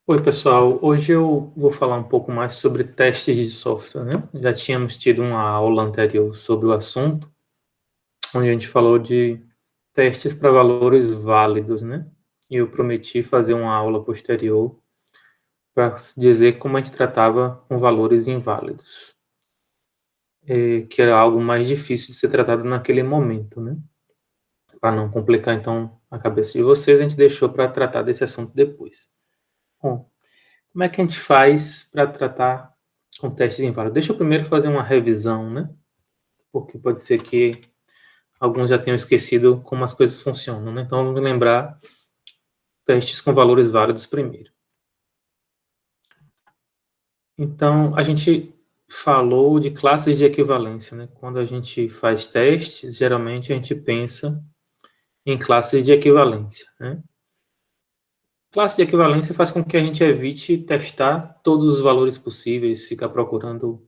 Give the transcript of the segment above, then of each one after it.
Oi, pessoal. Hoje eu vou falar um pouco mais sobre testes de software, né? Já tínhamos tido uma aula anterior sobre o assunto, onde a gente falou de testes para valores válidos, né? E eu prometi fazer uma aula posterior para dizer como a gente tratava com valores inválidos, que era algo mais difícil de ser tratado naquele momento, né? Para não complicar, então, a cabeça de vocês, a gente deixou para tratar desse assunto depois. Bom, como é que a gente faz para tratar com testes inválidos? Deixa eu primeiro fazer uma revisão, né? Porque pode ser que alguns já tenham esquecido como as coisas funcionam, né? Então, vamos lembrar testes com valores válidos primeiro. Então, a gente falou de classes de equivalência, né? Quando a gente faz testes, geralmente a gente pensa em classes de equivalência, né? Classe de equivalência faz com que a gente evite testar todos os valores possíveis, ficar procurando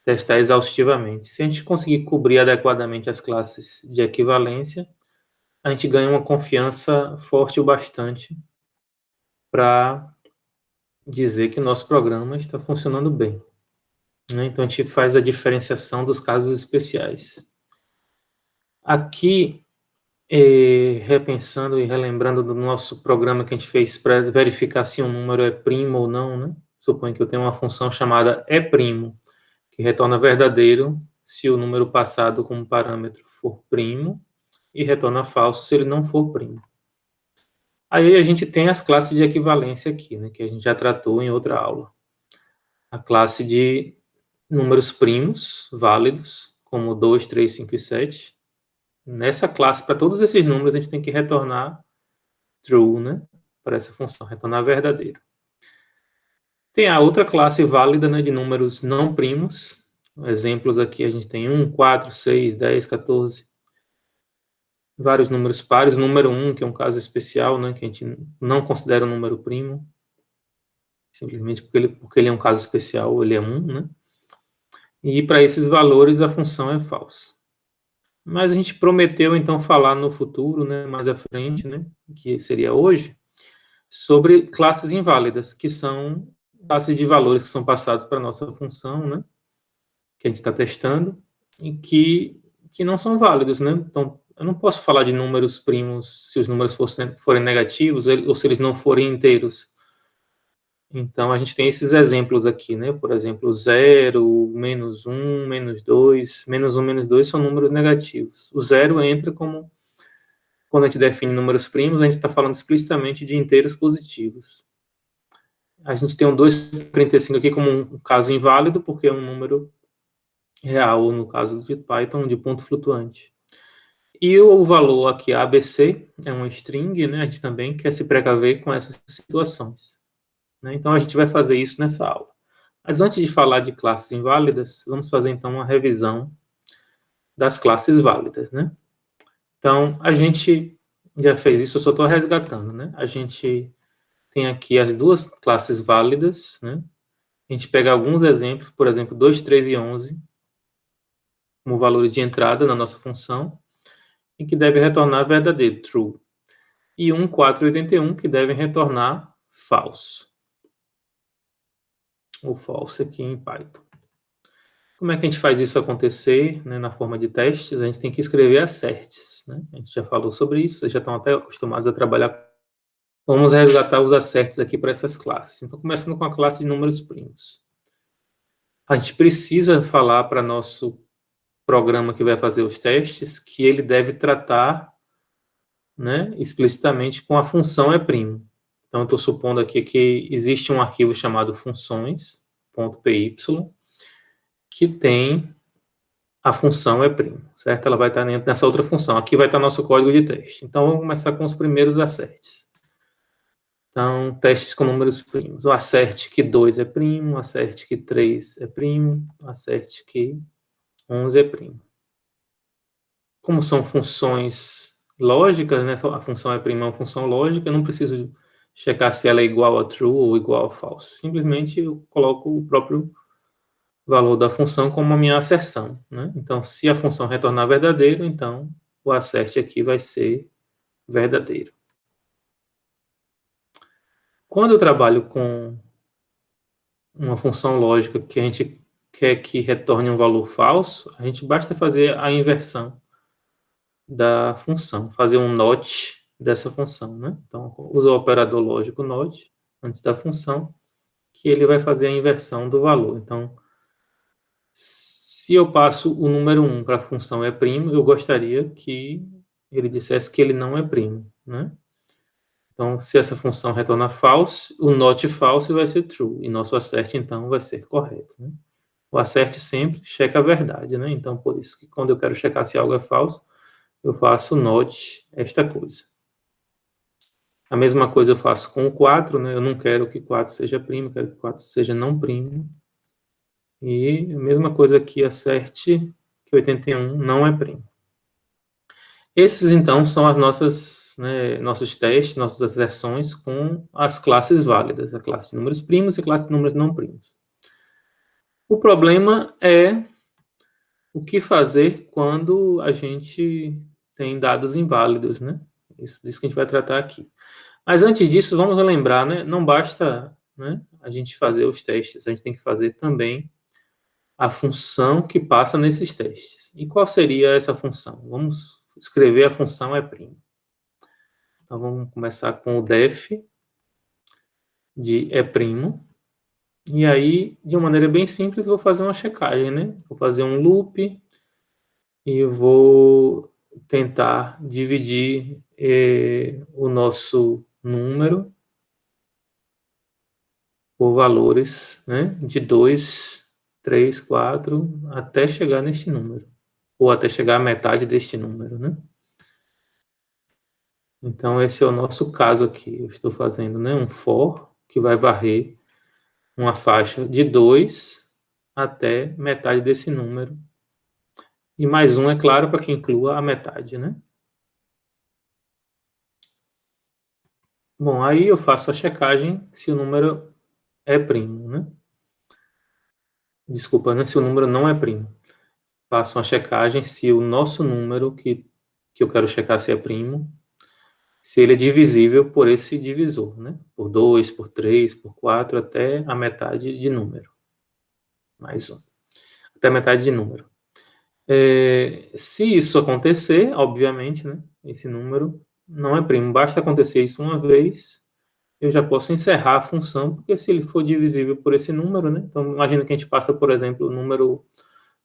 testar exaustivamente. Se a gente conseguir cobrir adequadamente as classes de equivalência, a gente ganha uma confiança forte o bastante para dizer que o nosso programa está funcionando bem, né? Então, a gente faz a diferenciação dos casos especiais. Aqui, repensando e relembrando do nosso programa que a gente fez para verificar se um número é primo ou não, né? Suponho que eu tenho uma função chamada e'primo, que retorna verdadeiro se o número passado como parâmetro for primo e retorna falso se ele não for primo. Aí a gente tem as classes de equivalência aqui, né, que a gente já tratou em outra aula. A classe de números primos, válidos, como 2, 3, 5 e 7. Nessa classe, para todos esses números, a gente tem que retornar true, né, para essa função, retornar verdadeiro. Tem a outra classe válida, né, de números não primos. Exemplos aqui a gente tem 1, 4, 6, 10, 14. Vários números pares. O número 1, que é um caso especial, né, que a gente não considera um número primo. Simplesmente porque ele é um caso especial, ele é 1, né? E para esses valores a função é falsa. Mas a gente prometeu então falar no futuro, né, mais à frente, né, que seria hoje, sobre classes inválidas, que são classes de valores que são passados para a nossa função, né, que a gente está testando, e que não são válidos, né? Então, eu não posso falar de números primos se os números forem negativos ou se eles não forem inteiros. Então, a gente tem esses exemplos aqui, né? Por exemplo, 0, -1, -2, -1, -2 são números negativos. O 0 entra como, quando a gente define números primos, a gente está falando explicitamente de inteiros positivos. A gente tem o 2,35 aqui como um caso inválido, porque é um número real, ou no caso de Python, de ponto flutuante. E o valor aqui, ABC, é uma string, né? A gente também quer se precaver com essas situações, né? Então, a gente vai fazer isso nessa aula. Mas antes de falar de classes inválidas, vamos fazer então uma revisão das classes válidas, né? Então, a gente já fez isso, eu só estou resgatando, né? A gente tem aqui as duas classes válidas, né? A gente pega alguns exemplos, por exemplo, 2, 3 e 11, como valores de entrada na nossa função, e que deve retornar verdadeiro, true. E 1, 4 e 81, que devem retornar falso. Ou false aqui em Python. Como é que a gente faz isso acontecer, né, na forma de testes? A gente tem que escrever asserts, né? A gente já falou sobre isso, vocês já estão até acostumados a trabalhar. Vamos resgatar os asserts aqui para essas classes. Então, começando com a classe de números primos. A gente precisa falar para nosso programa que vai fazer os testes que ele deve tratar, né, explicitamente com a função e'primo. Então, eu estou supondo aqui que existe um arquivo chamado funções.py, que tem a função e'primo, certo? Ela vai estar nessa outra função. Aqui vai estar nosso código de teste. Então, vamos começar com os primeiros asserts. Então, testes com números primos. O assert que 2 é primo, o assert que 3 é primo, o assert que 11 é primo. Como são funções lógicas, né? A função e'primo é uma função lógica, eu não preciso checar se ela é igual a true ou igual a false. Simplesmente eu coloco o próprio valor da função como a minha asserção, né? Então, se a função retornar verdadeiro, então o assert aqui vai ser verdadeiro. Quando eu trabalho com uma função lógica que a gente quer que retorne um valor falso, a gente basta fazer a inversão da função, fazer um NOT dessa função, né? Então, usa o operador lógico NOT antes da função, que ele vai fazer a inversão do valor. Então, se eu passo o número 1 para a função é primo, eu gostaria que ele dissesse que ele não é primo, né? Então, se essa função retorna false, o not false vai ser true, e nosso assert, então, vai ser correto, né? O assert sempre checa a verdade, né? Então, por isso que quando eu quero checar se algo é falso, eu faço not esta coisa. A mesma coisa eu faço com o 4, né? Eu não quero que 4 seja primo, eu quero que 4 seja não primo. E a mesma coisa aqui, assert que 81 não é primo. Esses, então, são as nossas, né, nossos testes, nossas asserções com as classes válidas, a classe de números primos e a classe de números não primos. O problema é o que fazer quando a gente tem dados inválidos, né? Isso que a gente vai tratar aqui. Mas antes disso, vamos lembrar, né? Não basta, né, a gente fazer os testes, a gente tem que fazer também a função que passa nesses testes. E qual seria essa função? Vamos escrever a função é'. Então, vamos começar com o def de é'. E aí, de uma maneira bem simples, vou fazer uma checagem, né? Vou fazer um loop e vou tentar dividir o nosso número por valores, né? De 2, 3, 4, até chegar neste número. Ou até chegar à metade deste número, né? Então, esse é o nosso caso aqui. Eu estou fazendo, né, um for, que vai varrer uma faixa de 2 até metade desse número. E mais um, é claro, para que inclua a metade, né? Bom, aí eu faço a checagem se o número é primo, né? Desculpa, né? Se o número não é primo. Faço uma checagem se o nosso número, que eu quero checar se é primo, se ele é divisível por esse divisor, né? Por 2, por 3, por 4, até a metade de número. Mais um. Até a metade de número. Se isso acontecer, obviamente, né? Esse número não é primo. Basta acontecer isso uma vez, eu já posso encerrar a função, porque se ele for divisível por esse número, né? Então, imagina que a gente passa, por exemplo, o número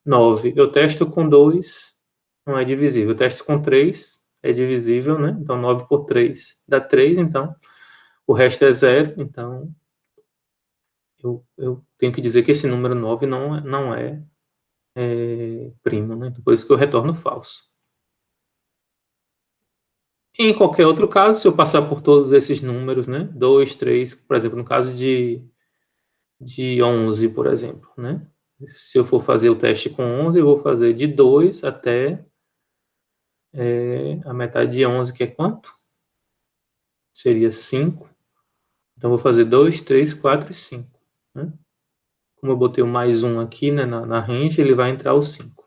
9. Eu testo com 2, não é divisível. Eu testo com 3, é divisível, né? Então, 9 por 3 dá 3, então o resto é 0. Então, eu tenho que dizer que esse número 9 não é primo, né? Por isso que eu retorno falso. Em qualquer outro caso, se eu passar por todos esses números, né? 2, 3, por exemplo, no caso de 11, por exemplo, né? Se eu for fazer o teste com 11, eu vou fazer de 2 até a metade de 11, que é quanto? Seria 5. Então, eu vou fazer 2, 3, 4 e 5. Né? Como eu botei o mais 1 aqui, né, na range, ele vai entrar o 5.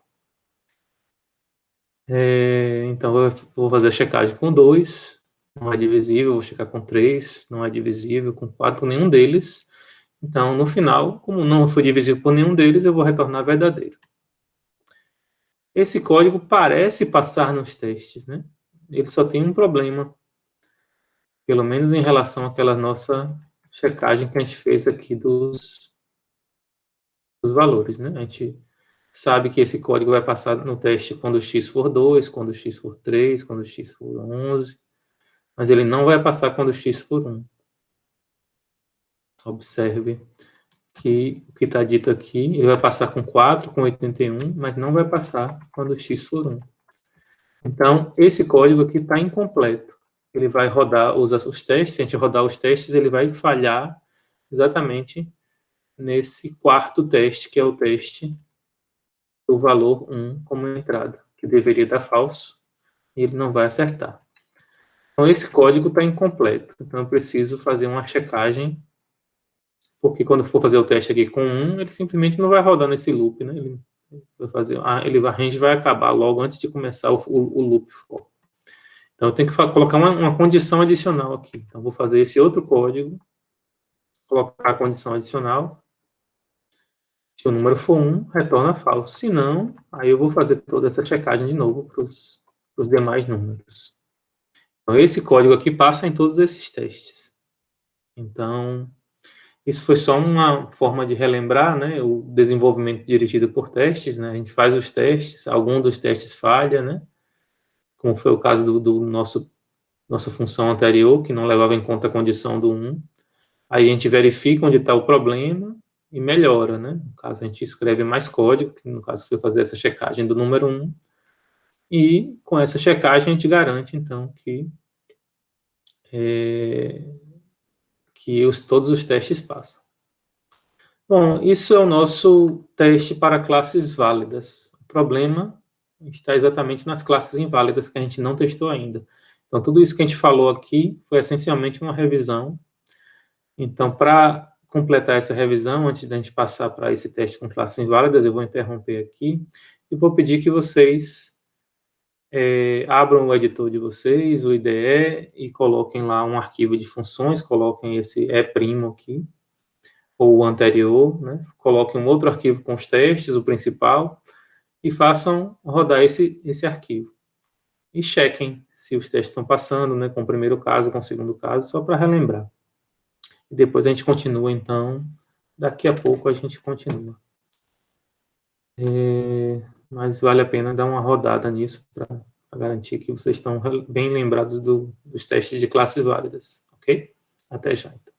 Então, eu vou fazer a checagem com 2, não é divisível, vou checar com 3, não é divisível, com 4, nenhum deles. Então, no final, como não foi divisível por nenhum deles, eu vou retornar verdadeiro. Esse código parece passar nos testes, né? Ele só tem um problema, pelo menos em relação àquela nossa checagem que a gente fez aqui dos valores, né? A gente sabe que esse código vai passar no teste quando x for 2, quando x for 3, quando x for 11, mas ele não vai passar quando x for 1. Observe que o que está dito aqui, ele vai passar com 4, com 81, mas não vai passar quando x for 1. Então, esse código aqui está incompleto. Ele vai rodar os testes, se a gente rodar os testes, ele vai falhar exatamente nesse quarto teste, que é o teste do valor 1 como entrada, que deveria dar falso, e ele não vai acertar. Então, esse código está incompleto. Então, eu preciso fazer uma checagem, porque quando for fazer o teste aqui com 1, ele simplesmente não vai rodar nesse loop, né? Ele vai fazer, a range vai acabar logo antes de começar o loop for. Então, eu tenho que colocar uma condição adicional aqui. Então, vou fazer esse outro código colocar a condição adicional. Se o número for 1, retorna falso. Se não, aí eu vou fazer toda essa checagem de novo para os demais números. Então, esse código aqui passa em todos esses testes. Então, isso foi só uma forma de relembrar, né, o desenvolvimento dirigido por testes, né, a gente faz os testes, algum dos testes falha, né, como foi o caso do nossa função anterior, que não levava em conta a condição do 1. Aí a gente verifica onde está o problema e melhora, né? No caso, a gente escreve mais código, que no caso foi fazer essa checagem do número 1, e com essa checagem a gente garante, então, que todos os testes passam. Bom, isso é o nosso teste para classes válidas. O problema está exatamente nas classes inválidas que a gente não testou ainda. Então, tudo isso que a gente falou aqui foi essencialmente uma revisão. Então, para completar essa revisão, antes da gente passar para esse teste com classes inválidas, eu vou interromper aqui e vou pedir que vocês abram o editor de vocês, o IDE, e coloquem lá um arquivo de funções, coloquem esse E' aqui, ou o anterior, né? Coloquem um outro arquivo com os testes, o principal, e façam rodar esse arquivo. E chequem se os testes estão passando, né, com o primeiro caso, com o segundo caso, só para relembrar. E depois a gente continua, então, daqui a pouco a gente continua. Mas vale a pena dar uma rodada nisso para garantir que vocês estão bem lembrados dos testes de classes válidas, ok? Até já, então.